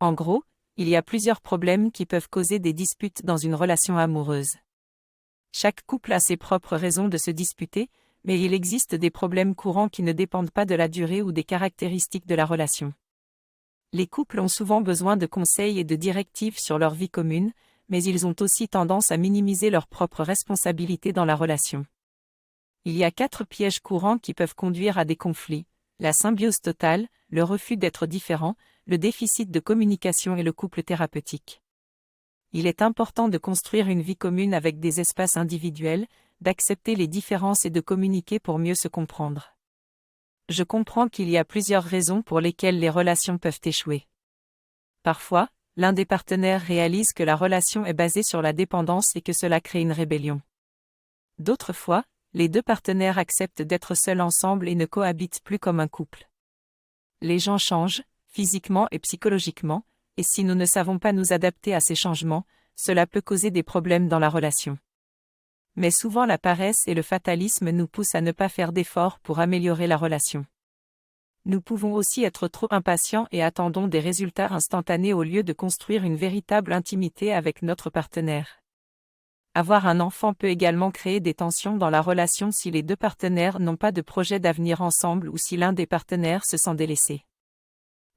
En gros, il y a plusieurs problèmes qui peuvent causer des disputes dans une relation amoureuse. Chaque couple a ses propres raisons de se disputer, mais il existe des problèmes courants qui ne dépendent pas de la durée ou des caractéristiques de la relation. Les couples ont souvent besoin de conseils et de directives sur leur vie commune, mais ils ont aussi tendance à minimiser leurs propres responsabilités dans la relation. Il y a 4 pièges courants qui peuvent conduire à des conflits: la symbiose totale, le refus d'être différent, le déficit de communication et le couple thérapeutique. Il est important de construire une vie commune avec des espaces individuels, d'accepter les différences et de communiquer pour mieux se comprendre. Je comprends qu'il y a plusieurs raisons pour lesquelles les relations peuvent échouer. Parfois, l'un des partenaires réalise que la relation est basée sur la dépendance et que cela crée une rébellion. D'autres fois, les 2 partenaires acceptent d'être seuls ensemble et ne cohabitent plus comme un couple. Les gens changent, physiquement et psychologiquement, et si nous ne savons pas nous adapter à ces changements, cela peut causer des problèmes dans la relation. Mais souvent la paresse et le fatalisme nous poussent à ne pas faire d'efforts pour améliorer la relation. Nous pouvons aussi être trop impatients et attendons des résultats instantanés au lieu de construire une véritable intimité avec notre partenaire. Avoir un enfant peut également créer des tensions dans la relation si les 2 partenaires n'ont pas de projet d'avenir ensemble ou si l'un des partenaires se sent délaissé.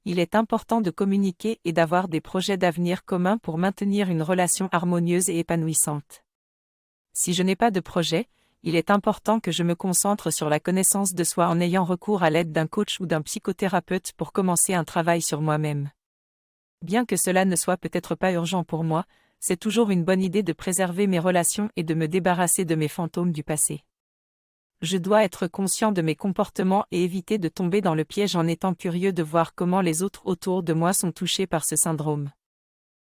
Il est important de communiquer et d'avoir des projets d'avenir communs pour maintenir une relation harmonieuse et épanouissante. Si je n'ai pas de projet, il est important que je me concentre sur la connaissance de soi en ayant recours à l'aide d'un coach ou d'un psychothérapeute pour commencer un travail sur moi-même. Bien que cela ne soit peut-être pas urgent pour moi, c'est toujours une bonne idée de préserver mes relations et de me débarrasser de mes fantômes du passé. Je dois être conscient de mes comportements et éviter de tomber dans le piège en étant curieux de voir comment les autres autour de moi sont touchés par ce syndrome.